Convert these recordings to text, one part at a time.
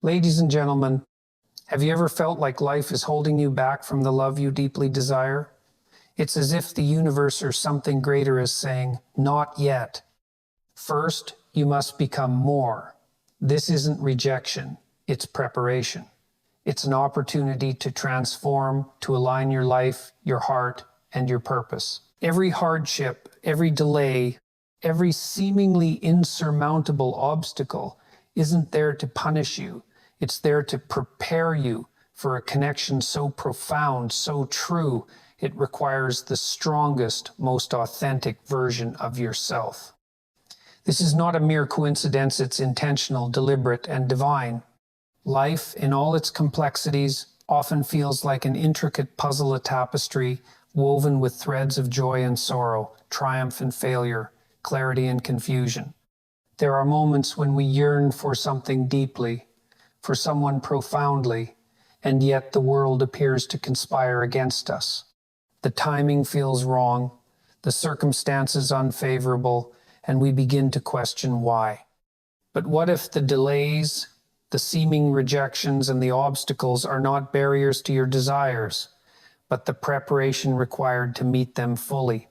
Ladies and gentlemen, have you ever felt like life is holding you back from the love you deeply desire? It's as if the universe or something greater is saying, not yet. First, you must become more. This isn't rejection, it's preparation. It's an opportunity to transform, to align your life, your heart, and your purpose. Every hardship, every delay, every seemingly insurmountable obstacle isn't there to punish you. It's there to prepare you for a connection so profound, so true, it requires the strongest, most authentic version of yourself. This is not a mere coincidence, it's intentional, deliberate, and divine. Life, in all its complexities, often feels like an intricate puzzle, a tapestry woven with threads of joy and sorrow, triumph and failure, clarity and confusion. There are moments when we yearn for something deeply, for someone profoundly, and yet the world appears to conspire against us. The timing feels wrong, the circumstances unfavorable, and we begin to question why. But what if the delays, the seeming rejections, and the obstacles are not barriers to your desires, but the preparation required to meet them fully?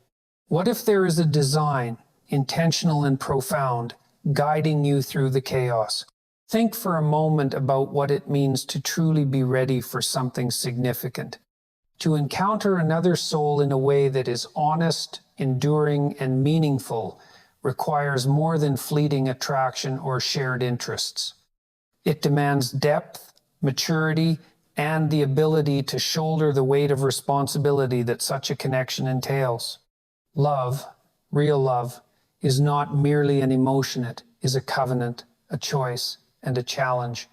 What if there is a design, intentional and profound, guiding you through the chaos? Think for a moment about what it means to truly be ready for something significant. To encounter another soul in a way that is honest, enduring, and meaningful requires more than fleeting attraction or shared interests. It demands depth, maturity, and the ability to shoulder the weight of responsibility that such a connection entails. Love, real love, is not merely an emotion, it is a covenant, a choice, and a challenge.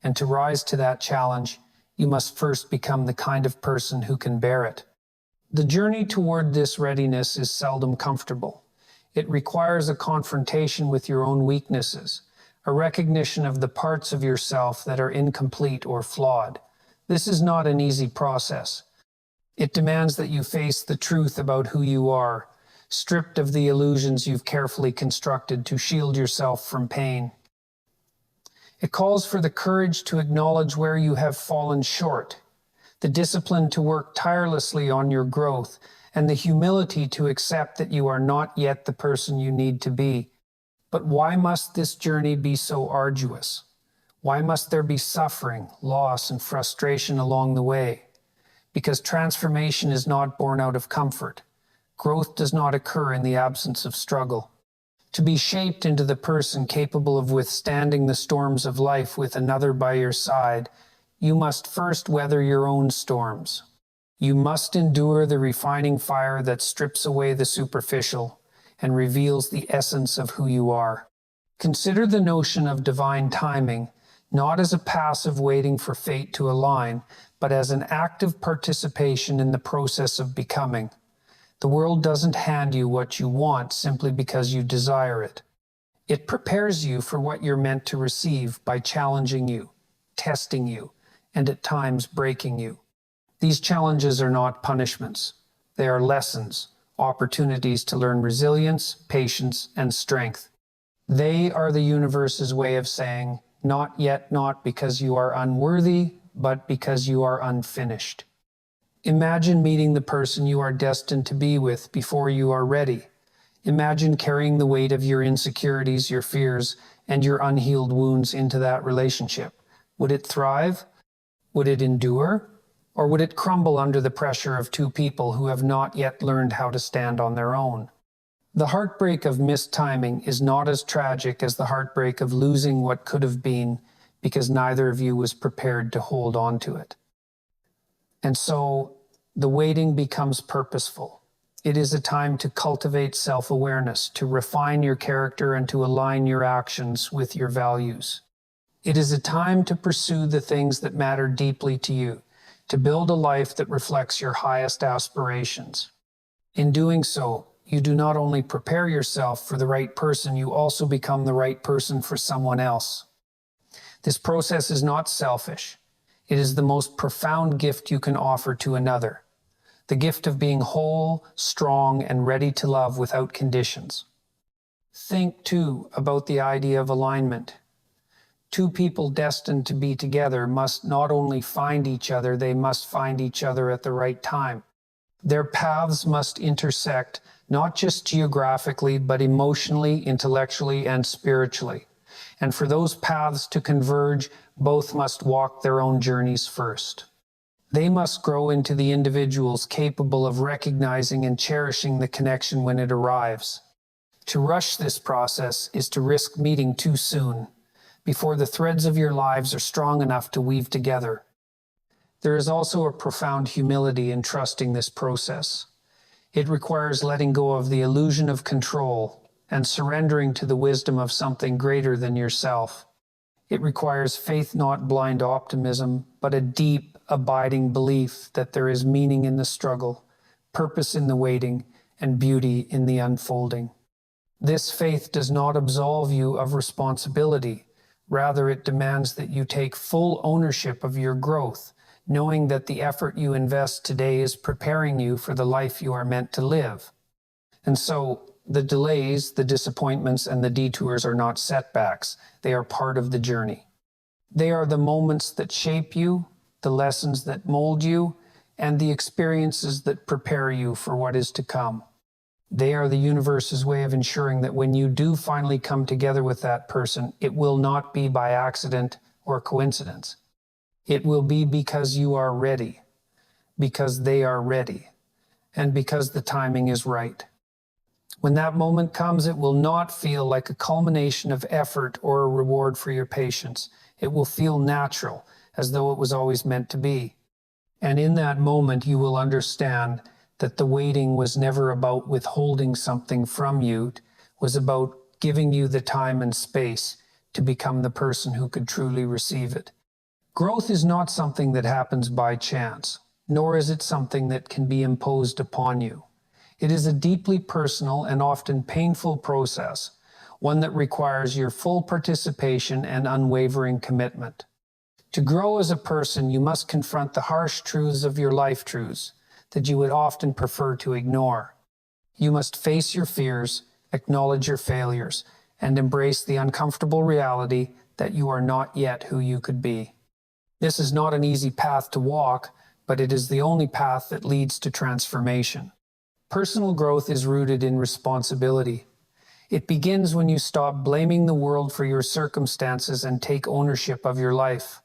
And to rise to that challenge, you must first become the kind of person who can bear it. The journey toward this readiness is seldom comfortable. It requires a confrontation with your own weaknesses, a recognition of the parts of yourself that are incomplete or flawed. This is not an easy process. It demands that you face the truth about who you are, stripped of the illusions you've carefully constructed to shield yourself from pain. It calls for the courage to acknowledge where you have fallen short, the discipline to work tirelessly on your growth, and the humility to accept that you are not yet the person you need to be. But why must this journey be so arduous? Why must there be suffering, loss, and frustration along the way? Because transformation is not born out of comfort. Growth does not occur in the absence of struggle. To be shaped into the person capable of withstanding the storms of life with another by your side, you must first weather your own storms. You must endure the refining fire that strips away the superficial and reveals the essence of who you are. Consider the notion of divine timing not as a passive waiting for fate to align, but as an active participation in the process of becoming. The world doesn't hand you what you want simply because you desire it. It prepares you for what you're meant to receive by challenging you, testing you, and at times breaking you. These challenges are not punishments. They are lessons, opportunities to learn resilience, patience, and strength. They are the universe's way of saying, not yet, not because you are unworthy, but because you are unfinished. Imagine meeting the person you are destined to be with before you are ready. Imagine carrying the weight of your insecurities, your fears, and your unhealed wounds into that relationship. Would it thrive? Would it endure? Or would it crumble under the pressure of two people who have not yet learned how to stand on their own? The heartbreak of missed timing is not as tragic as the heartbreak of losing what could have been because neither of you was prepared to hold on to it. And so, the waiting becomes purposeful. It is a time to cultivate self-awareness, to refine your character, and to align your actions with your values. It is a time to pursue the things that matter deeply to you, to build a life that reflects your highest aspirations. In doing so, you do not only prepare yourself for the right person, you also become the right person for someone else. This process is not selfish. It is the most profound gift you can offer to another. The gift of being whole, strong, and ready to love without conditions. Think, too, about the idea of alignment. Two people destined to be together must not only find each other, they must find each other at the right time. Their paths must intersect, not just geographically, but emotionally, intellectually, and spiritually. And for those paths to converge, both must walk their own journeys first. They must grow into the individuals capable of recognizing and cherishing the connection when it arrives. To rush this process is to risk meeting too soon, before the threads of your lives are strong enough to weave together. There is also a profound humility in trusting this process. It requires letting go of the illusion of control and surrendering to the wisdom of something greater than yourself. It requires faith, not blind optimism, but a deep, abiding belief that there is meaning in the struggle, purpose in the waiting, and beauty in the unfolding. This faith does not absolve you of responsibility. Rather, it demands that you take full ownership of your growth, knowing that the effort you invest today is preparing you for the life you are meant to live. And so, the delays, the disappointments, and the detours are not setbacks. They are part of the journey. They are the moments that shape you, the lessons that mold you, and the experiences that prepare you for what is to come. They are the universe's way of ensuring that when you do finally come together with that person, it will not be by accident or coincidence. It will be because you are ready, because they are ready, and because the timing is right. When that moment comes, it will not feel like a culmination of effort or a reward for your patience. It will feel natural, as though it was always meant to be. And in that moment, you will understand that the waiting was never about withholding something from you, it was about giving you the time and space to become the person who could truly receive it. Growth is not something that happens by chance, nor is it something that can be imposed upon you. It is a deeply personal and often painful process, one that requires your full participation and unwavering commitment. To grow as a person, you must confront the harsh truths of your life truths that you would often prefer to ignore. You must face your fears, acknowledge your failures, and embrace the uncomfortable reality that you are not yet who you could be. This is not an easy path to walk, but it is the only path that leads to transformation. Personal growth is rooted in responsibility. It begins when you stop blaming the world for your circumstances and take ownership of your life.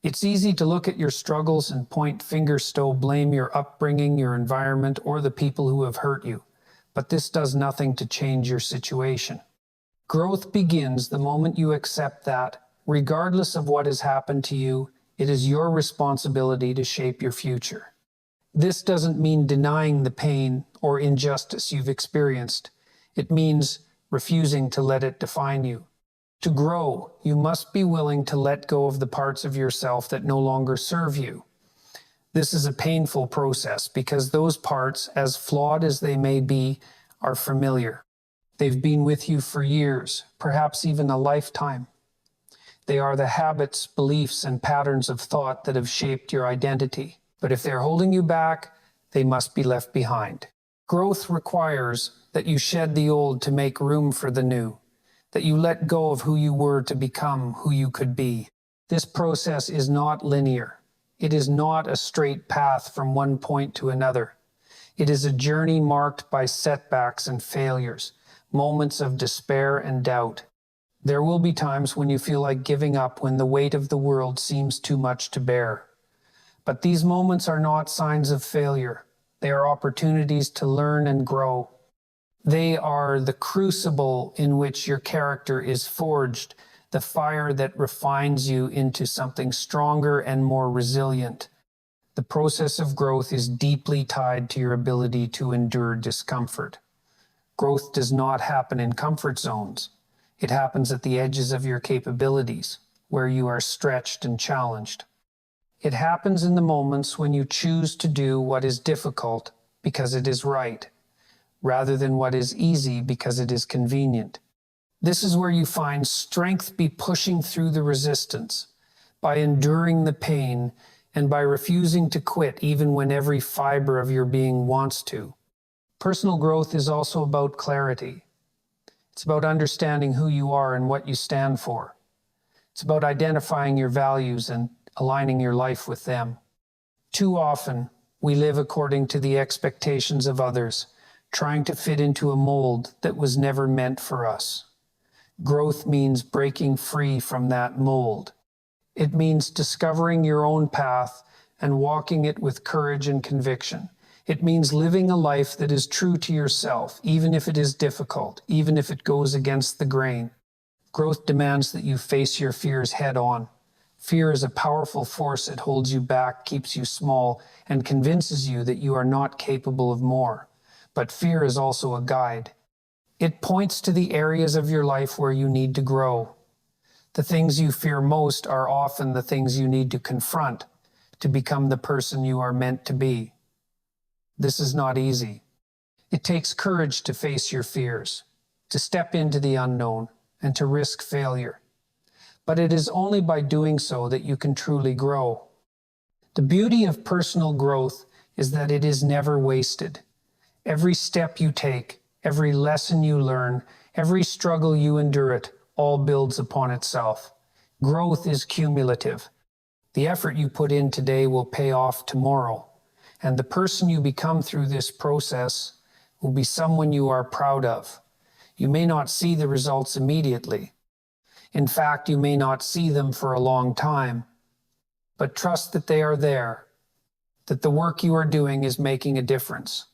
It's easy to look at your struggles and point fingers to blame your upbringing, your environment, or the people who have hurt you. But this does nothing to change your situation. Growth begins the moment you accept that, regardless of what has happened to you, it is your responsibility to shape your future. This doesn't mean denying the pain or injustice you've experienced. It means refusing to let it define you. To grow, you must be willing to let go of the parts of yourself that no longer serve you. This is a painful process because those parts, as flawed as they may be, are familiar. They've been with you for years, perhaps even a lifetime. They are the habits, beliefs, and patterns of thought that have shaped your identity. But if they're holding you back, they must be left behind. Growth requires that you shed the old to make room for the new, that you let go of who you were to become who you could be. This process is not linear. It is not a straight path from one point to another. It is a journey marked by setbacks and failures, moments of despair and doubt. There will be times when you feel like giving up, when the weight of the world seems too much to bear. But these moments are not signs of failure. They are opportunities to learn and grow. They are the crucible in which your character is forged, the fire that refines you into something stronger and more resilient. The process of growth is deeply tied to your ability to endure discomfort. Growth does not happen in comfort zones. It happens at the edges of your capabilities, where you are stretched and challenged. It happens in the moments when you choose to do what is difficult because it is right, rather than what is easy because it is convenient. This is where you find strength by pushing through the resistance, by enduring the pain, and by refusing to quit even when every fiber of your being wants to. Personal growth is also about clarity. It's about understanding who you are and what you stand for. It's about identifying your values and aligning your life with them. Too often, we live according to the expectations of others, trying to fit into a mold that was never meant for us. Growth means breaking free from that mold. It means discovering your own path and walking it with courage and conviction. It means living a life that is true to yourself, even if it is difficult, even if it goes against the grain. Growth demands that you face your fears head on. Fear is a powerful force. It holds you back, keeps you small, and convinces you that you are not capable of more. But fear is also a guide. It points to the areas of your life where you need to grow. The things you fear most are often the things you need to confront to become the person you are meant to be. This is not easy. It takes courage to face your fears, to step into the unknown, and to risk failure. But it is only by doing so that you can truly grow. The beauty of personal growth is that it is never wasted. Every step you take, every lesson you learn, every struggle you endure, it all builds upon itself. Growth is cumulative. The effort you put in today will pay off tomorrow, and the person you become through this process will be someone you are proud of. You may not see the results immediately. In fact, you may not see them for a long time, but trust that they are there, that the work you are doing is making a difference,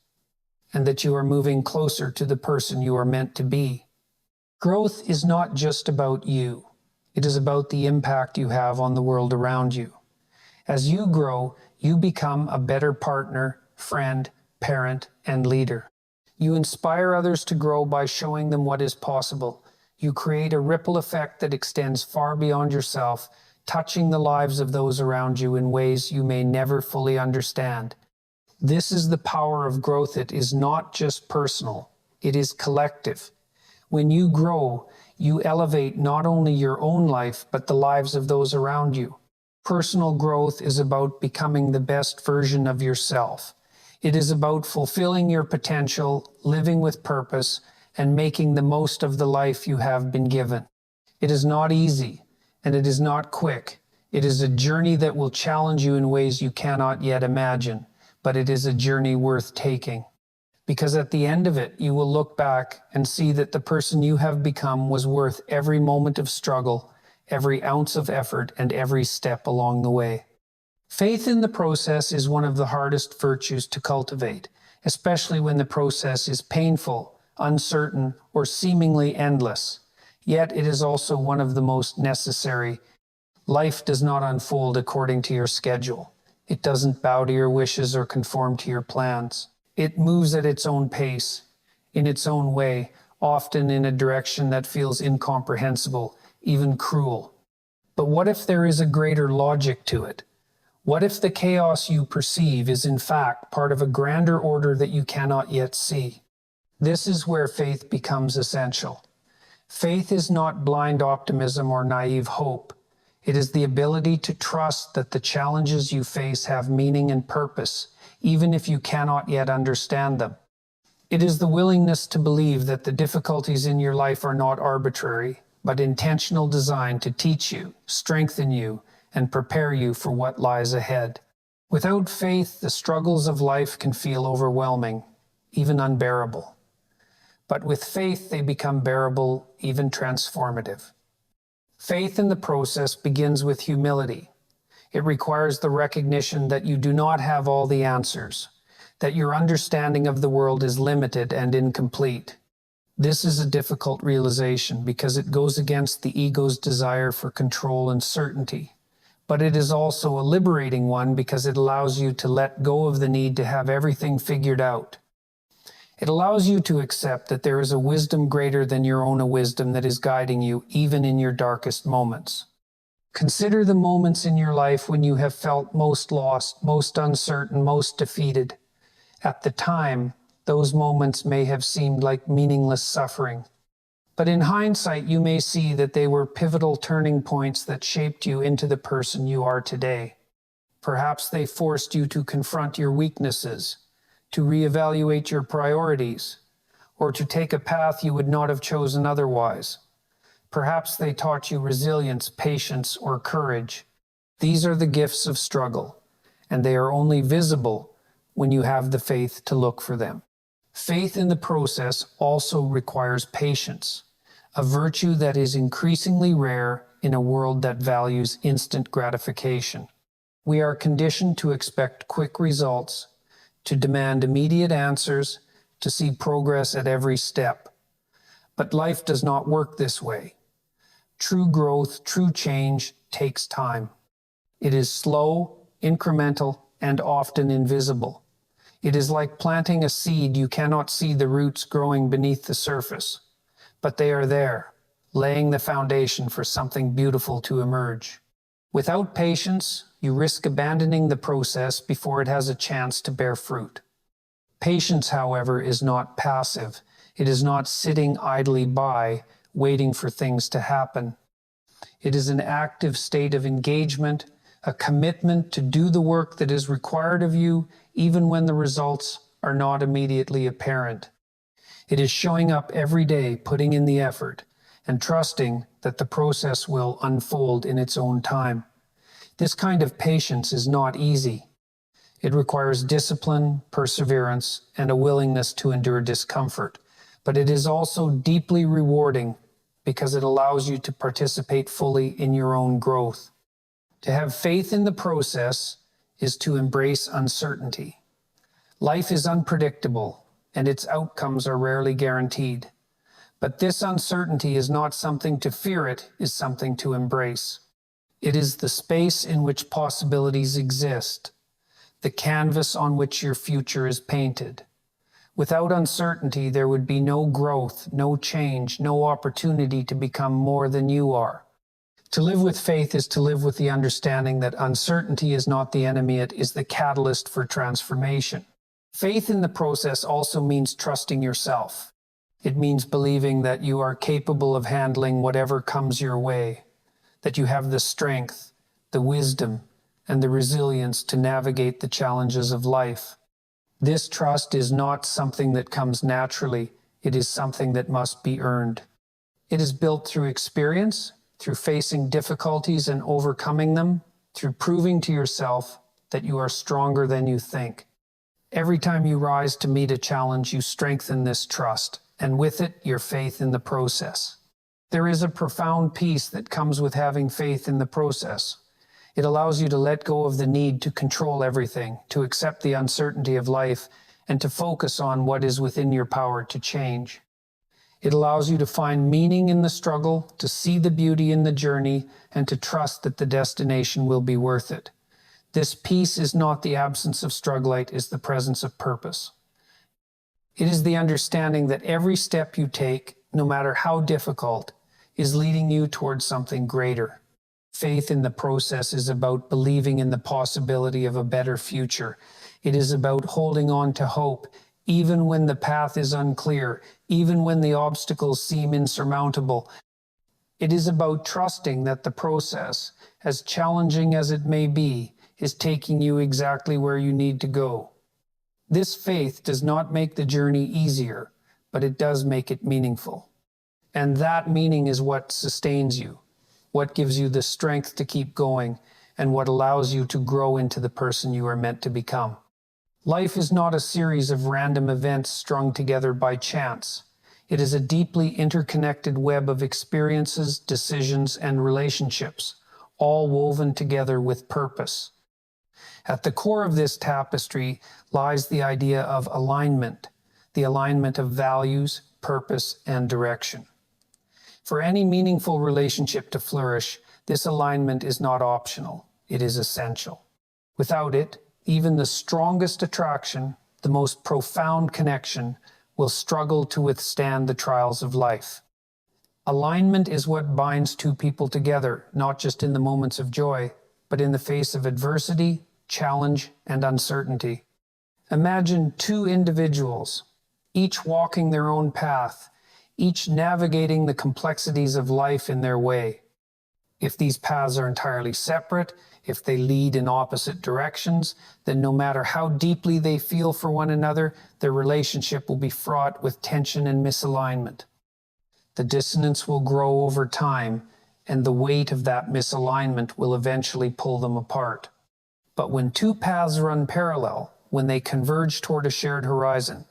and that you are moving closer to the person you are meant to be. Growth is not just about you. It is about the impact you have on the world around you. As you grow, you become a better partner, friend, parent, and leader. You inspire others to grow by showing them what is possible. You create a ripple effect that extends far beyond yourself, touching the lives of those around you in ways you may never fully understand. This is the power of growth. It is not just personal, it is collective. When you grow, you elevate not only your own life, but the lives of those around you. Personal growth is about becoming the best version of yourself. It is about fulfilling your potential, living with purpose, and making the most of the life you have been given. It is not easy, and it is not quick. It is a journey that will challenge you in ways you cannot yet imagine, but it is a journey worth taking. Because at the end of it, you will look back and see that the person you have become was worth every moment of struggle, every ounce of effort, and every step along the way. Faith in the process is one of the hardest virtues to cultivate, especially when the process is painful, uncertain, or seemingly endless. Yet it is also one of the most necessary. Life does not unfold according to your schedule. It doesn't bow to your wishes or conform to your plans. It moves at its own pace, in its own way, often in a direction that feels incomprehensible, even cruel. But what if there is a greater logic to it? What if the chaos you perceive is in fact part of a grander order that you cannot yet see? This is where faith becomes essential. Faith is not blind optimism or naive hope. It is the ability to trust that the challenges you face have meaning and purpose, even if you cannot yet understand them. It is the willingness to believe that the difficulties in your life are not arbitrary, but intentional, designed to teach you, strengthen you, and prepare you for what lies ahead. Without faith, the struggles of life can feel overwhelming, even unbearable. But with faith, they become bearable, even transformative. Faith in the process begins with humility. It requires the recognition that you do not have all the answers, that your understanding of the world is limited and incomplete. This is a difficult realization because it goes against the ego's desire for control and certainty. But it is also a liberating one because it allows you to let go of the need to have everything figured out. It allows you to accept that there is a wisdom greater than your own wisdom that is guiding you even in your darkest moments. Consider the moments in your life when you have felt most lost, most uncertain, most defeated. At the time, those moments may have seemed like meaningless suffering. But in hindsight, you may see that they were pivotal turning points that shaped you into the person you are today. Perhaps they forced you to confront your weaknesses, to reevaluate your priorities, or to take a path you would not have chosen otherwise. Perhaps they taught you resilience, patience, or courage. These are the gifts of struggle, and they are only visible when you have the faith to look for them. Faith in the process also requires patience, a virtue that is increasingly rare in a world that values instant gratification. We are conditioned to expect quick results, to demand immediate answers, to see progress at every step. But life does not work this way. True growth, true change takes time. It is slow, incremental, and often invisible. It is like planting a seed. You cannot see the roots growing beneath the surface, but they are there, laying the foundation for something beautiful to emerge. Without patience, you risk abandoning the process before it has a chance to bear fruit. Patience, however, is not passive. It is not sitting idly by, waiting for things to happen. It is an active state of engagement, a commitment to do the work that is required of you, even when the results are not immediately apparent. It is showing up every day, putting in the effort, and trusting that the process will unfold in its own time. This kind of patience is not easy. It requires discipline, perseverance, and a willingness to endure discomfort. But it is also deeply rewarding because it allows you to participate fully in your own growth. To have faith in the process is to embrace uncertainty. Life is unpredictable, and its outcomes are rarely guaranteed. But this uncertainty is not something to fear, it is something to embrace. It is the space in which possibilities exist, the canvas on which your future is painted. Without uncertainty, there would be no growth, no change, no opportunity to become more than you are. To live with faith is to live with the understanding that uncertainty is not the enemy, it is the catalyst for transformation. Faith in the process also means trusting yourself. It means believing that you are capable of handling whatever comes your way, that you have the strength, the wisdom, and the resilience to navigate the challenges of life. This trust is not something that comes naturally, it is something that must be earned. It is built through experience, through facing difficulties and overcoming them, through proving to yourself that you are stronger than you think. Every time you rise to meet a challenge, you strengthen this trust, and with it, your faith in the process. There is a profound peace that comes with having faith in the process. It allows you to let go of the need to control everything, to accept the uncertainty of life, and to focus on what is within your power to change. It allows you to find meaning in the struggle, to see the beauty in the journey, and to trust that the destination will be worth it. This peace is not the absence of struggle, it is the presence of purpose. It is the understanding that every step you take, no matter how difficult, is leading you towards something greater. Faith in the process is about believing in the possibility of a better future. It is about holding on to hope, even when the path is unclear, even when the obstacles seem insurmountable. It is about trusting that the process, as challenging as it may be, is taking you exactly where you need to go. This faith does not make the journey easier, but it does make it meaningful. And that meaning is what sustains you, what gives you the strength to keep going, and what allows you to grow into the person you are meant to become. Life is not a series of random events strung together by chance. It is a deeply interconnected web of experiences, decisions, and relationships, all woven together with purpose. At the core of this tapestry lies the idea of alignment, the alignment of values, purpose, and direction. For any meaningful relationship to flourish, this alignment is not optional, it is essential. Without it, even the strongest attraction, the most profound connection, will struggle to withstand the trials of life. Alignment is what binds two people together, not just in the moments of joy, but in the face of adversity, challenge, and uncertainty. Imagine two individuals, each walking their own path, each navigating the complexities of life in their way. If these paths are entirely separate, if they lead in opposite directions, then no matter how deeply they feel for one another, their relationship will be fraught with tension and misalignment. the dissonance will grow over time, and the weight of that misalignment will eventually pull them apart. But when two paths run parallel, when they converge toward a shared horizon,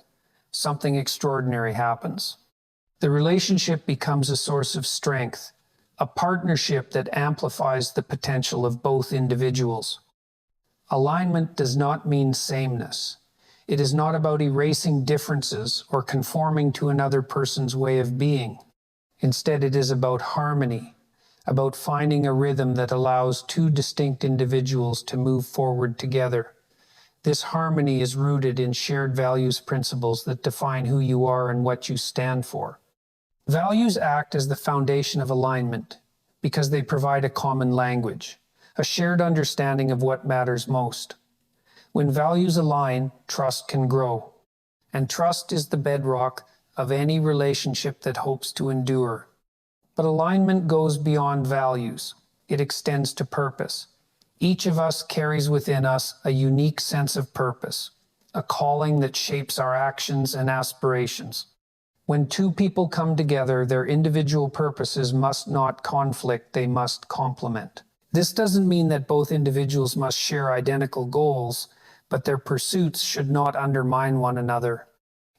something extraordinary happens. The relationship becomes a source of strength, a partnership that amplifies the potential of both individuals. Alignment does not mean sameness. It is not about erasing differences or conforming to another person's way of being. Instead, it is about harmony, about finding a rhythm that allows two distinct individuals to move forward together. This harmony is rooted in shared values principles that define who you are and what you stand for. Values act as the foundation of alignment because they provide a common language, a shared understanding of what matters most. When values align, trust can grow, and trust is the bedrock of any relationship that hopes to endure. But alignment goes beyond values. It extends to purpose. Each of us carries within us a unique sense of purpose, a calling that shapes our actions and aspirations. When two people come together, their individual purposes must not conflict, they must complement. This doesn't mean that both individuals must share identical goals, but their pursuits should not undermine one another.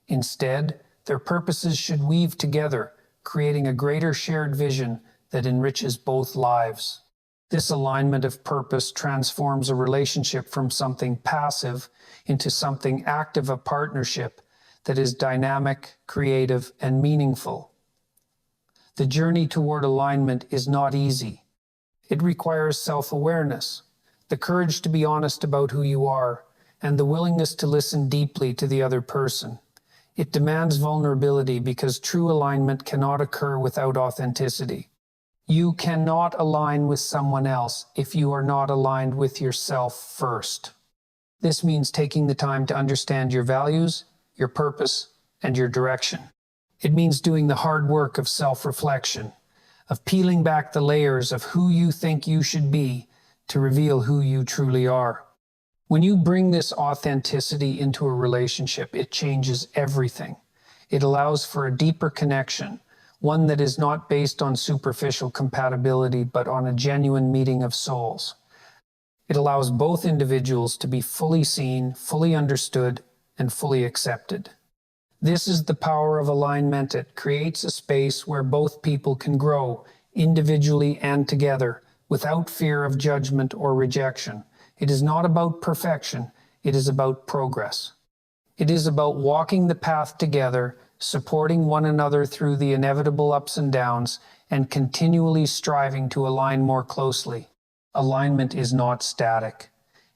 Instead, their purposes should weave together, creating a greater shared vision that enriches both lives. This alignment of purpose transforms a relationship from something passive into something active, a partnership that is dynamic, creative, and meaningful. The journey toward alignment is not easy. It requires self-awareness, the courage to be honest about who you are, and the willingness to listen deeply to the other person. It demands vulnerability because true alignment cannot occur without authenticity. You cannot align with someone else if you are not aligned with yourself first. This means taking the time to understand your values, your purpose, and your direction. It means doing the hard work of self-reflection, of peeling back the layers of who you think you should be to reveal who you truly are. When you bring this authenticity into a relationship, it changes everything. It allows for a deeper connection, one that is not based on superficial compatibility, but on a genuine meeting of souls. It allows both individuals to be fully seen, fully understood, and fully accepted. This is the power of alignment. It creates a space where both people can grow, individually and together, without fear of judgment or rejection. It is not about perfection, it is about progress. It is about walking the path together, supporting one another through the inevitable ups and downs, and continually striving to align more closely. Alignment is not static.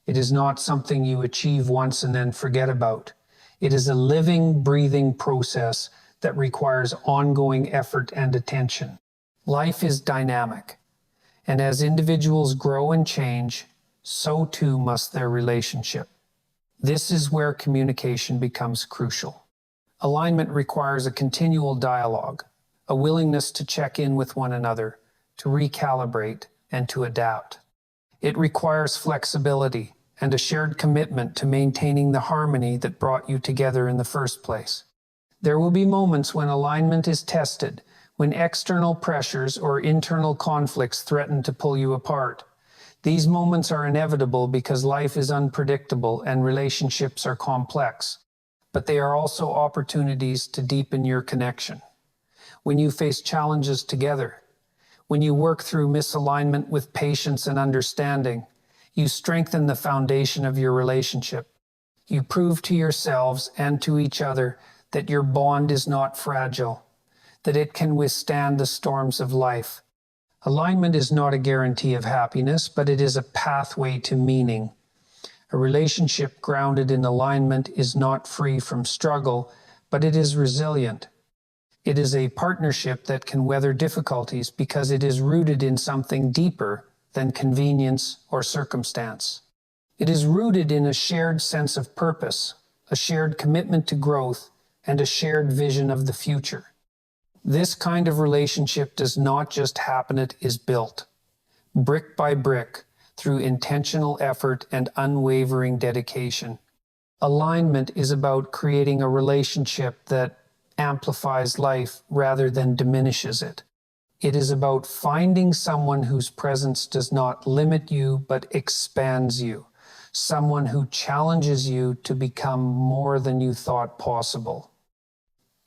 It is not something you achieve once and then forget about. It is a living, breathing process that requires ongoing effort and attention. Life is dynamic, and as individuals grow and change, so too must their relationship. This is where communication becomes crucial. Alignment requires a continual dialogue, a willingness to check in with one another, to recalibrate, and to adapt. It requires flexibility and a shared commitment to maintaining the harmony that brought you together in the first place. There will be moments when alignment is tested, when external pressures or internal conflicts threaten to pull you apart. These moments are inevitable because life is unpredictable and relationships are complex, but they are also opportunities to deepen your connection. When you face challenges together, when you work through misalignment with patience and understanding, you strengthen the foundation of your relationship. You prove to yourselves and to each other that your bond is not fragile, that it can withstand the storms of life. Alignment is not a guarantee of happiness, but it is a pathway to meaning. A relationship grounded in alignment is not free from struggle, but it is resilient. It is a partnership that can weather difficulties because it is rooted in something deeper than convenience or circumstance. It is rooted in a shared sense of purpose, a shared commitment to growth, and a shared vision of the future. This kind of relationship does not just happen, it is built, brick by brick, through intentional effort and unwavering dedication. Alignment is about creating a relationship that amplifies life rather than diminishes it. It is about finding someone whose presence does not limit you but expands you, someone who challenges you to become more than you thought possible.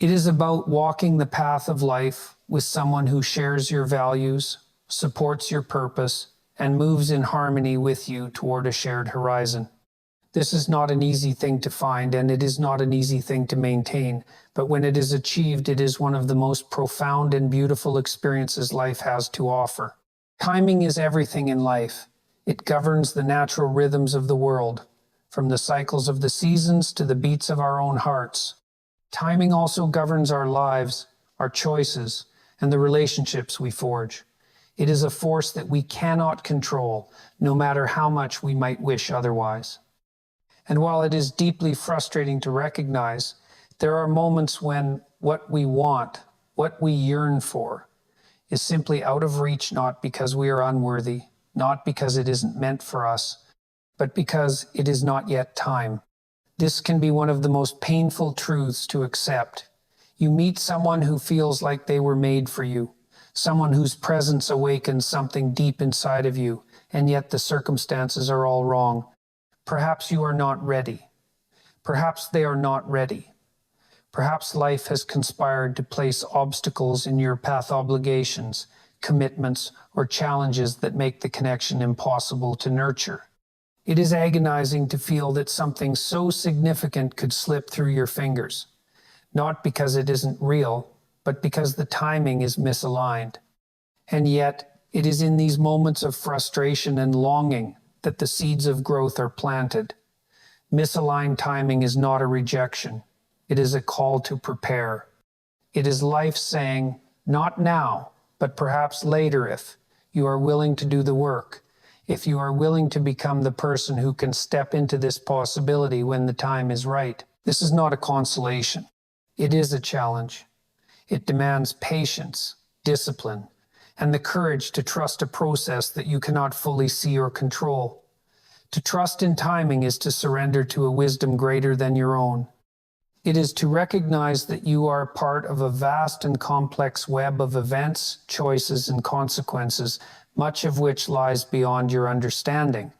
It is about walking the path of life with someone who shares your values, supports your purpose, and moves in harmony with you toward a shared horizon. This is not an easy thing to find, and it is not an easy thing to maintain, but when it is achieved, it is one of the most profound and beautiful experiences life has to offer. Timing is everything in life. It governs the natural rhythms of the world, from the cycles of the seasons to the beats of our own hearts. Timing also governs our lives, our choices, and the relationships we forge. It is a force that we cannot control, no matter how much we might wish otherwise. And while it is deeply frustrating to recognize, there are moments when what we want, what we yearn for, is simply out of reach, not because we are unworthy, not because it isn't meant for us, but because it is not yet time. This can be one of the most painful truths to accept. You meet someone who feels like they were made for you, someone whose presence awakens something deep inside of you, and yet the circumstances are all wrong. Perhaps you are not ready. Perhaps they are not ready. Perhaps life has conspired to place obstacles in your path, obligations, commitments, or challenges that make the connection impossible to nurture. It is agonizing to feel that something so significant could slip through your fingers, not because it isn't real, but because the timing is misaligned. And yet, it is in these moments of frustration and longing that the seeds of growth are planted. Misaligned timing is not a rejection. It is a call to prepare. It is life saying, not now, but perhaps later if you are willing to do the work, if you are willing to become the person who can step into this possibility when the time is right. This is not a consolation. It is a challenge. It demands patience, discipline, and the courage to trust a process that you cannot fully see or control. To trust in timing is to surrender to a wisdom greater than your own. It is to recognize that you are part of a vast and complex web of events, choices, and consequences, much of which lies beyond your understanding.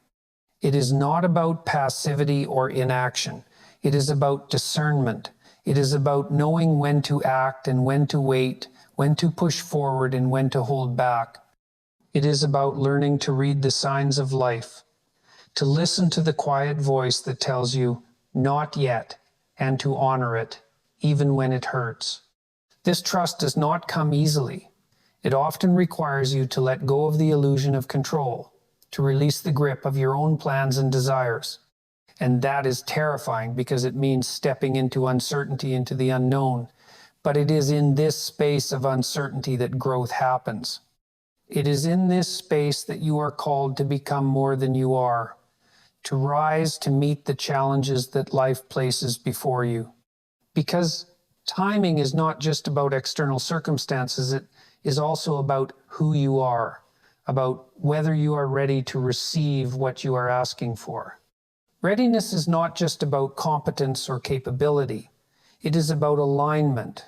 It is not about passivity or inaction. It is about discernment. It is about knowing when to act and when to wait, when to push forward and when to hold back. It is about learning to read the signs of life, to listen to the quiet voice that tells you, not yet, and to honor it, even when it hurts. This trust does not come easily. It often requires you to let go of the illusion of control, to release the grip of your own plans and desires. And that is terrifying because it means stepping into uncertainty, into the unknown. But it is in this space of uncertainty that growth happens. It is in this space that you are called to become more than you are, to rise to meet the challenges that life places before you. Because timing is not just about external circumstances, it is also about who you are, about whether you are ready to receive what you are asking for. Readiness is not just about competence or capability. It is about alignment.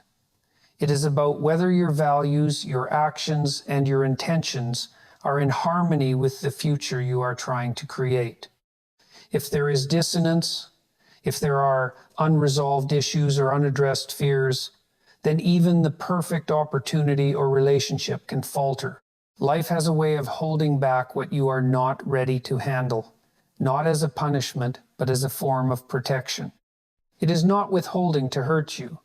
It is about whether your values, your actions, and your intentions are in harmony with the future you are trying to create. If there is dissonance, if there are unresolved issues or unaddressed fears, then even the perfect opportunity or relationship can falter. Life has a way of holding back what you are not ready to handle, not as a punishment, but as a form of protection. It is not withholding to hurt you.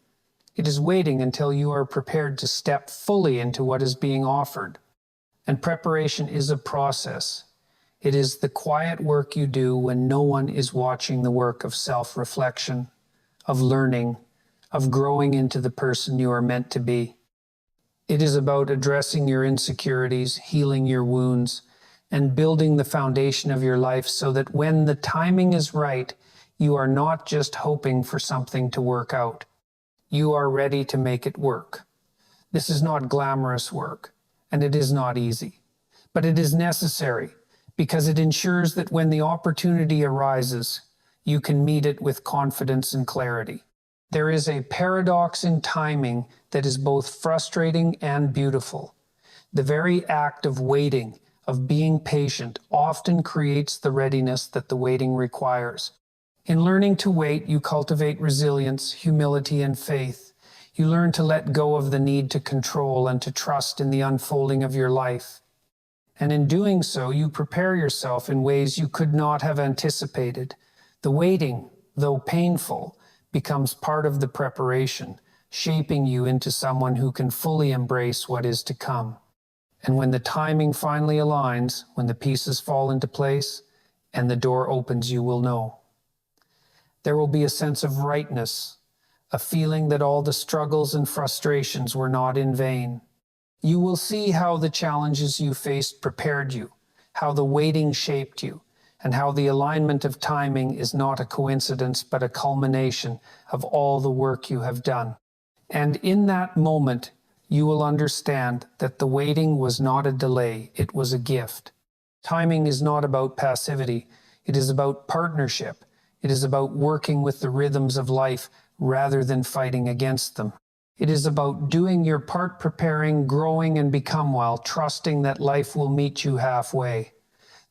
It is waiting until you are prepared to step fully into what is being offered. And preparation is a process. It is the quiet work you do when no one is watching, the work of self-reflection, of learning, of growing into the person you are meant to be. It is about addressing your insecurities, healing your wounds, and building the foundation of your life so that when the timing is right, you are not just hoping for something to work out. You are ready to make it work. This is not glamorous work, and it is not easy, but it is necessary because it ensures that when the opportunity arises, you can meet it with confidence and clarity. There is a paradox in timing that is both frustrating and beautiful. The very act of waiting, of being patient, often creates the readiness that the waiting requires. In learning to wait, you cultivate resilience, humility, and faith. You learn to let go of the need to control and to trust in the unfolding of your life. And in doing so, you prepare yourself in ways you could not have anticipated. The waiting, though painful, becomes part of the preparation, shaping you into someone who can fully embrace what is to come. And when the timing finally aligns, when the pieces fall into place, and the door opens, you will know. There will be a sense of rightness, a feeling that all the struggles and frustrations were not in vain. You will see how the challenges you faced prepared you, how the waiting shaped you, and how the alignment of timing is not a coincidence but a culmination of all the work you have done. And in that moment, you will understand that the waiting was not a delay, it was a gift. Timing is not about passivity, it is about partnership. It is about working with the rhythms of life rather than fighting against them. It is about doing your part, preparing, growing, and become while trusting that life will meet you halfway.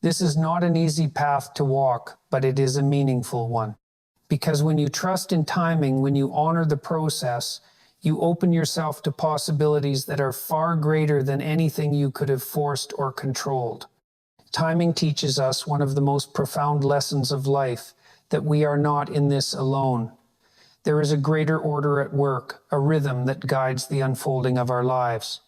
This is not an easy path to walk, but it is a meaningful one. Because when you trust in timing, when you honor the process, you open yourself to possibilities that are far greater than anything you could have forced or controlled. Timing teaches us one of the most profound lessons of life, that we are not in this alone. There is a greater order at work, a rhythm that guides the unfolding of our lives.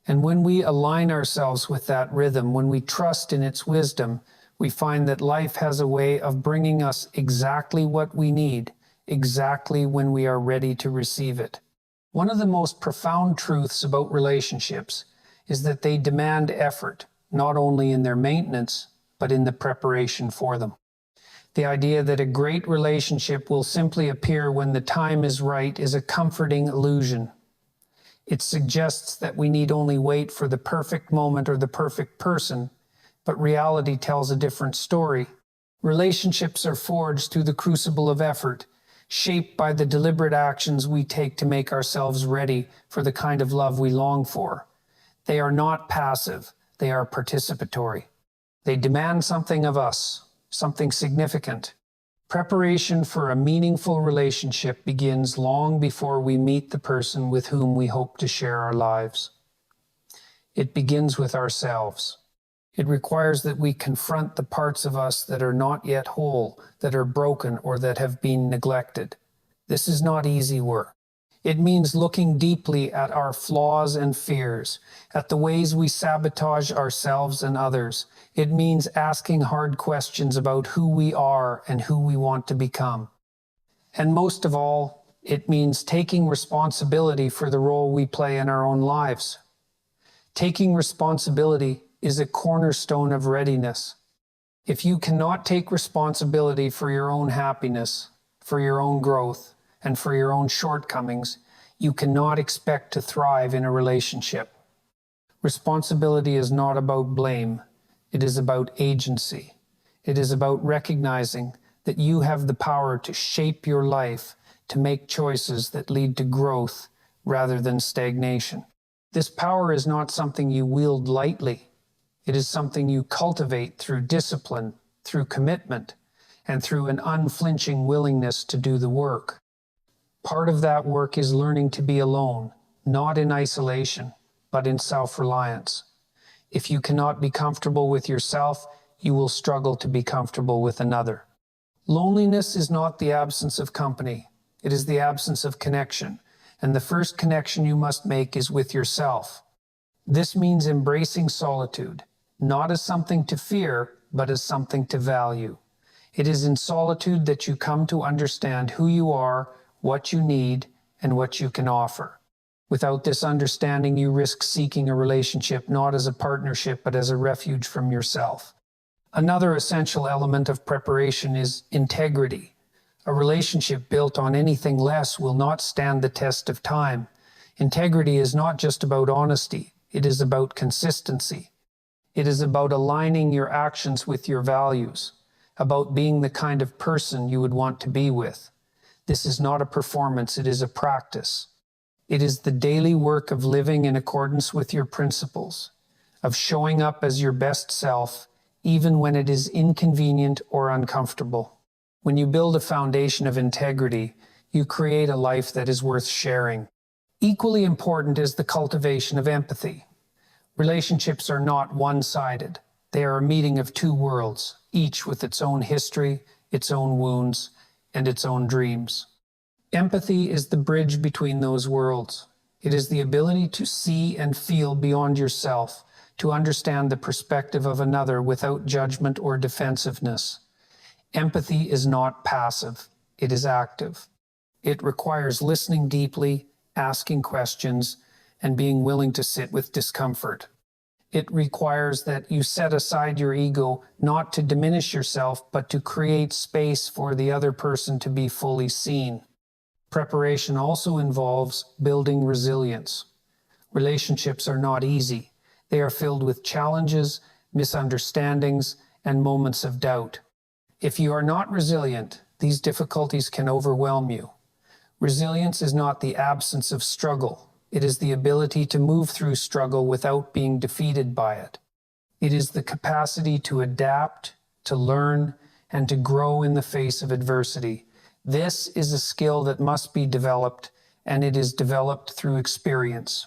And when we align ourselves with that rhythm, when we trust in its wisdom, we find that life has a way of bringing us exactly what we need, exactly when we are ready to receive it. One of the most profound truths about relationships is that they demand effort, not only in their maintenance, but in the preparation for them. The idea that a great relationship will simply appear when the time is right is a comforting illusion. It suggests that we need only wait for the perfect moment or the perfect person, but reality tells a different story. Relationships are forged through the crucible of effort, shaped by the deliberate actions we take to make ourselves ready for the kind of love we long for. They are not passive, they are participatory. They demand something of us. Something significant. Preparation for a meaningful relationship begins long before we meet the person with whom we hope to share our lives. It begins with ourselves. It requires that we confront the parts of us that are not yet whole, that are broken, or that have been neglected. This is not easy work. It means looking deeply at our flaws and fears, at the ways we sabotage ourselves and others. It means asking hard questions about who we are and who we want to become. And most of all, it means taking responsibility for the role we play in our own lives. Taking responsibility is a cornerstone of readiness. If you cannot take responsibility for your own happiness, for your own growth, and for your own shortcomings, you cannot expect to thrive in a relationship. Responsibility is not about blame. It is about agency. It is about recognizing that you have the power to shape your life, to make choices that lead to growth rather than stagnation. This power is not something you wield lightly. It is something you cultivate through discipline, through commitment, and through an unflinching willingness to do the work. Part of that work is learning to be alone, not in isolation, but in self-reliance. If you cannot be comfortable with yourself, you will struggle to be comfortable with another. Loneliness is not the absence of company. It is the absence of connection. And the first connection you must make is with yourself. This means embracing solitude, not as something to fear, but as something to value. It is in solitude that you come to understand who you are, what you need, and what you can offer. Without this understanding, you risk seeking a relationship not as a partnership, but as a refuge from yourself. Another essential element of preparation is integrity. A relationship built on anything less will not stand the test of time. Integrity is not just about honesty, it is about consistency. It is about aligning your actions with your values, about being the kind of person you would want to be with. This is not a performance, it is a practice. It is the daily work of living in accordance with your principles, of showing up as your best self, even when it is inconvenient or uncomfortable. When you build a foundation of integrity, you create a life that is worth sharing. Equally important is the cultivation of empathy. Relationships are not one-sided. They are a meeting of two worlds, each with its own history, its own wounds, and its own dreams. Empathy is the bridge between those worlds. It is the ability to see and feel beyond yourself, to understand the perspective of another without judgment or defensiveness. Empathy is not passive, it is active. It requires listening deeply, asking questions, and being willing to sit with discomfort. It requires that you set aside your ego not to diminish yourself, but to create space for the other person to be fully seen. Preparation also involves building resilience. Relationships are not easy. They are filled with challenges, misunderstandings, and moments of doubt. If you are not resilient, these difficulties can overwhelm you. Resilience is not the absence of struggle. It is the ability to move through struggle without being defeated by it. It is the capacity to adapt, to learn, and to grow in the face of adversity. This is a skill that must be developed, and it is developed through experience.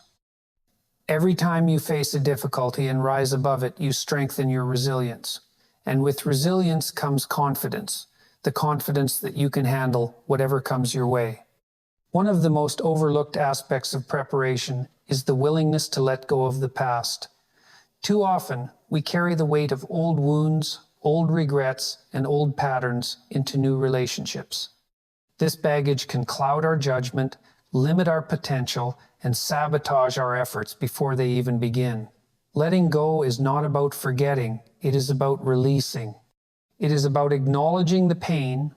Every time you face a difficulty and rise above it, you strengthen your resilience. And with resilience comes confidence, the confidence that you can handle whatever comes your way. One of the most overlooked aspects of preparation is the willingness to let go of the past. Too often, we carry the weight of old wounds, old regrets, and old patterns into new relationships. This baggage can cloud our judgment, limit our potential, and sabotage our efforts before they even begin. Letting go is not about forgetting, it is about releasing. It is about acknowledging the pain,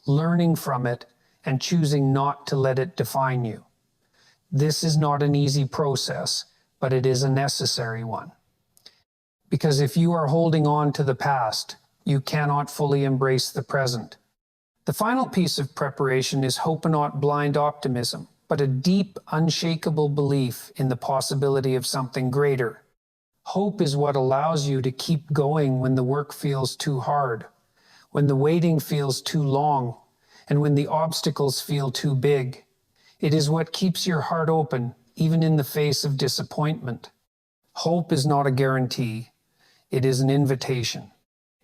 learning from it, and choosing not to let it define you. This is not an easy process, but it is a necessary one. Because if you are holding on to the past, you cannot fully embrace the present. The final piece of preparation is hope, not blind optimism, but a deep, unshakable belief in the possibility of something greater. Hope is what allows you to keep going when the work feels too hard, when the waiting feels too long, and when the obstacles feel too big. It is what keeps your heart open, even in the face of disappointment. Hope is not a guarantee. It is an invitation.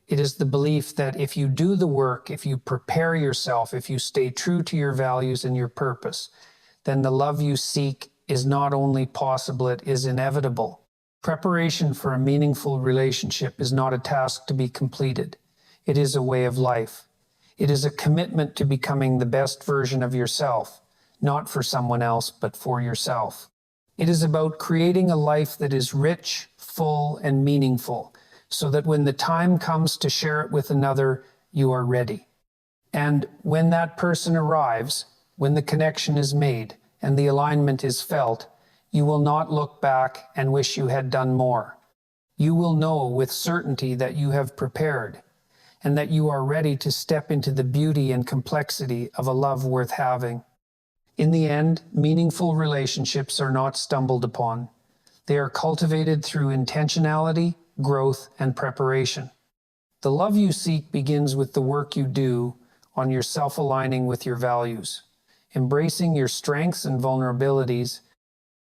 It is the belief that if you do the work, if you prepare yourself, if you stay true to your values and your purpose, then the love you seek is not only possible, it is inevitable. Preparation for a meaningful relationship is not a task to be completed. It is a way of life. It is a commitment to becoming the best version of yourself, not for someone else, but for yourself. It is about creating a life that is rich, full, and meaningful, so that when the time comes to share it with another, you are ready. And when that person arrives, when the connection is made and the alignment is felt, you will not look back and wish you had done more. You will know with certainty that you have prepared, and that you are ready to step into the beauty and complexity of a love worth having. In the end, meaningful relationships are not stumbled upon. They are cultivated through intentionality, growth, and preparation. The love you seek begins with the work you do on your self-aligning with your values, embracing your strengths and vulnerabilities,